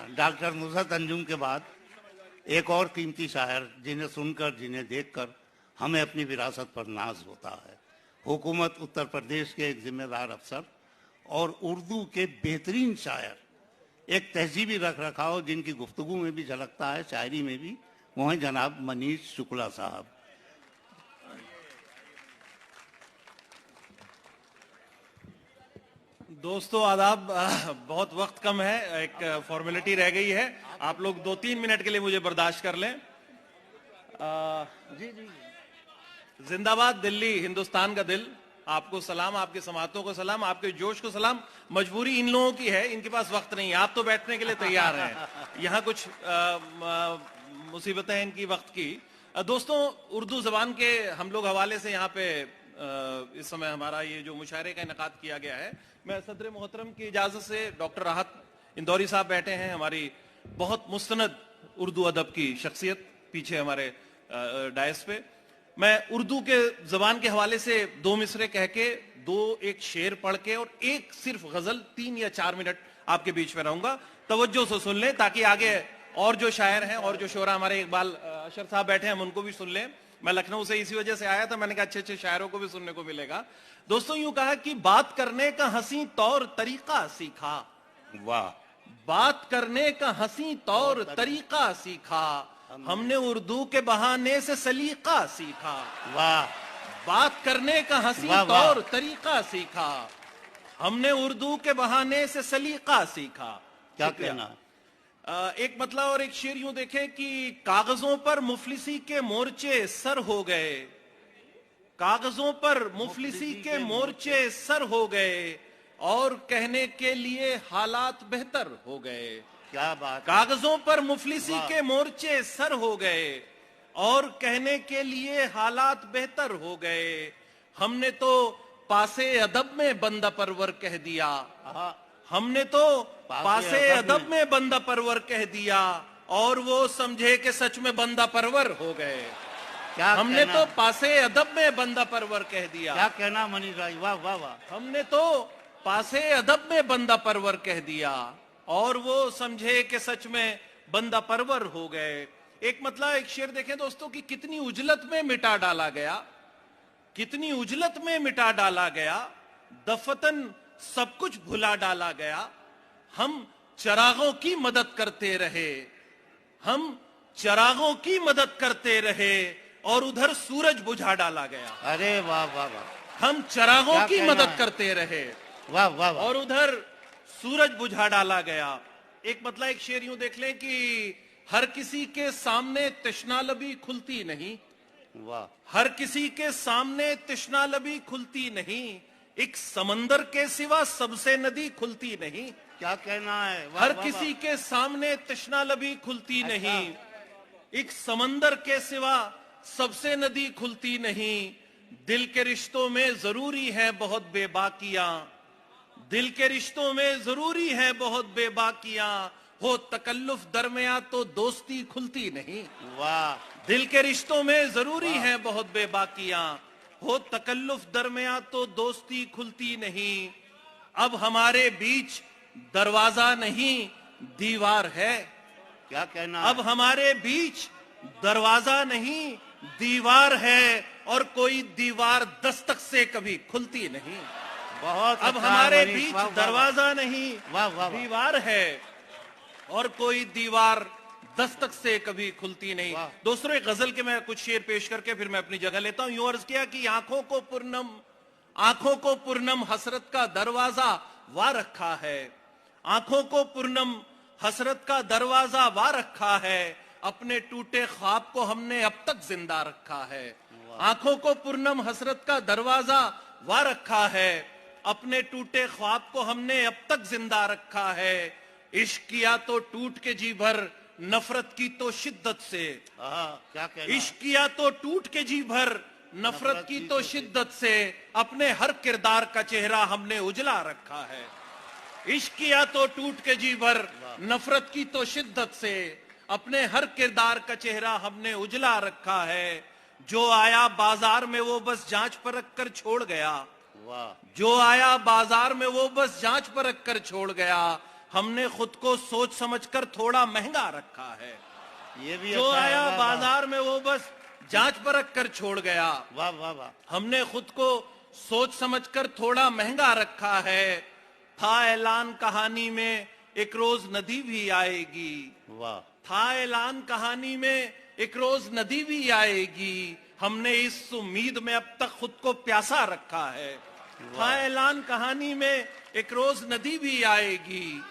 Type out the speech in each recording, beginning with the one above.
Doctor Nusrat Anjum के बाद एक और कीमती शायर जिन्हें सुनकर, जिन्हें देखकर हमें अपनी विरासत पर नाज होता है। हुकूमत उत्तर प्रदेश के एक जिम्मेदार अफसर और उर्दू के बेहतरीन शायर, एक तहजीबी रख रखाव जिनकी गुफ्तगू में भी झलकता है, शायरी में भी, वो हैं जनाब मनीष शुक्ला साहब। दोस्तों आदाब, बहुत वक्त कम है, एक फॉर्मेलिटी रह गई है, आप लोग 2-3 मिनट के लिए मुझे बर्दाश्त कर लें। जी जी, जिंदाबाद दिल्ली, हिंदुस्तान का दिल। आपको सलाम, आपके समातों को सलाम, आपके जोश को सलाम। मजबूरी इन लोगों की है, इनके पास वक्त नहीं है, आप तो बैठने के लिए तैयार हैं। यहाँ कुछ मुसीबतें हैं इनकी वक्त की। दोस्तों, उर्दू जबान के हम लोग हवाले से यहाँ पे इस समय हमारा ये जो मुशायरे का इनेकाद किया गया है, मैं सदर मोहतरम की इजाजत से डॉक्टर राहत इंदौरी साहब बैठे हैं, हमारी बहुत मुस्तनद उर्दू अदब की शख्सियत पीछे हमारे डायस पे। मैं उर्दू के जबान के हवाले से 2 मिसरे कह के, 1 शेर पढ़ के और 1 सिर्फ गजल 3 या 4 मिनट आपके बीच में रहूंगा। तवज्जो से सुन लें ताकि आगे और जो शायर हैं और जो शोरा हमारे इकबाल अशर साहब बैठे हैं, हम उनको भी सुन लें। मैं लखनऊ से इसी वजह से आया था, मैंने कहा अच्छे शायरों को भी सुनने को मिलेगा। दोस्तों, यूं कहा कि बात करने का हंसी तौर तरीका सीखा। वाह। बात करने का हंसी तौर तरीका सीखा, हमने उर्दू के बहाने से सलीका सीखा। वाह। बात करने का हंसी तौर तरीका सीखा, हमने उर्दू के बहाने से सलीका सीखा। क्या कहना। एक मतलब और एक शेर यूं देखे कि कागजों पर मुफलिसी के मोर्चे सर हो गए, कागजों पर मुफलिसी के मोर्चे सर हो गए और कहने के लिए हालात बेहतर हो गए। क्या बात। कागजों पर मुफलिसी के मोर्चे सर हो गए और कहने के लिए हालात बेहतर हो गए, हमने तो पासे अदब में बंदा परवर कह दिया, हमने तो पासे अदब में बंदा परवर कह दिया और वो समझे कि सच में बंदा परवर हो गए। क्या हमने तो पासे अदब में बंदा परवर कह दिया। क्या कहना मनीष भाई, वाह वाह वाह। हमने तो पासे अदब में बंदा परवर कह दिया और वो समझे कि सच में बंदा परवर हो गए। एक मतलब एक शेर देखें दोस्तों कि कितनी उजलत में मिटा डाला गया, कितनी उजलत में मिटा डाला गया, दफतन सब कुछ भुला डाला गया, हम चरागों की मदद करते रहे, हम चरागों की मदद करते रहे और उधर सूरज बुझा डाला गया। अरे वाह वाह वाह। हम चरागों की मदद करते रहे, वाह वाह वाह, और उधर सूरज बुझा डाला गया। एक मतलब एक शेर यूं देख लें कि हर किसी के सामने तृष्णा लबी खुलती नहीं, वाह। हर किसी के सामने तृष्णा लबी खुलती नहीं, एक समंदर के सिवा सबसे नदी खुलती नहीं। क्या कहना है। हर किसी के सामने तृष्णा लबी खुलती नहीं, एक समंदर के सिवा सबसे नदी खुलती नहीं। दिल के रिश्तों में जरूरी है बहुत बेबाकियां, दिल के रिश्तों में जरूरी है बहुत बेबाकियां, हो तकल्लुफ दरमिया तो दोस्ती खुलती नहीं। वाह। दिल के रिश्तों में जरूरी है बहुत बेबाकियां, हो तकल्लुफ दरमिया तो दोस्ती खुलती नहीं। अब हमारे बीच दरवाजा नहीं दीवार है। क्या कहना। अब हमारे बीच दरवाजा नहीं दीवार है और कोई दीवार दस्तक से कभी खुलती नहीं। बहुत। अब हमारे बीच दरवाजा नहीं दीवार है और कोई दीवार दस्तक से कभी खुलती नहीं। दोस्तों, एक गजल के मैं कुछ शेर पेश करके फिर मैं अपनी जगह लेता हूं। यूं अर्ज किया कि आंखों को पूर्णम हसरत का दरवाजा वा रखा है, आंखों को पूर्णम हसरत का दरवाजा वा रखा है, अपने टूटे ख्वाब को हमने अब तक जिंदा रखा है। आंखों को पूर्णम हसरत का दरवाजा वा रखा है, अपने टूटे ख्वाब को हमने अब तक जिंदा रखा है। इश्क किया तो टूट के जी भर, नफरत की तो शिद्दत से। क्या कहना। इश्क किया तो टूट के जी भर, नफरत की तो शिद्दत से, अपने हर किरदार का चेहरा हमने उजला रखा है। इश्क किया तो टूट के जी भर, नफरत की तो शिद्दत से, अपने हर किरदार का चेहरा हमने उजला रखा है। जो आया बाजार में वो बस जांच परख कर छोड़ गया, जो आया बाजार में वो बस जांच परख कर छोड़ गया, हमने खुद को सोच समझकर थोड़ा महंगा रखा है। ये भी जो अच्छा है, आया वाह, वाह। बाजार में वो बस जांच परख कर छोड़ गया। वाह वाह वाह। हमने खुद को सोच समझकर थोड़ा महंगा रखा है। था ऐलान कहानी में एक रोज नदी भी आएगी। वाह। था ऐलान कहानी में एक रोज नदी भी आएगी। हमने इस उम्मीद में अब तक खुद को प्यासा रखा है। था ऐलान कहानी में एक रोज नदी भी आएगी।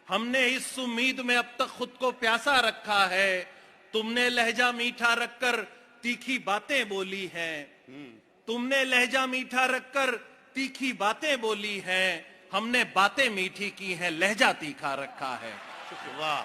हमने इस उम्मीद में अब तक खुद को प्यासा रखा है। तुमने लहजा मीठा रखकर तीखी बातें बोली हैं। तुमने लहजा मीठा रखकर तीखी बातें बोली हैं। हमने बातें मीठी की हैं, लहजा तीखा रखा है। वाह।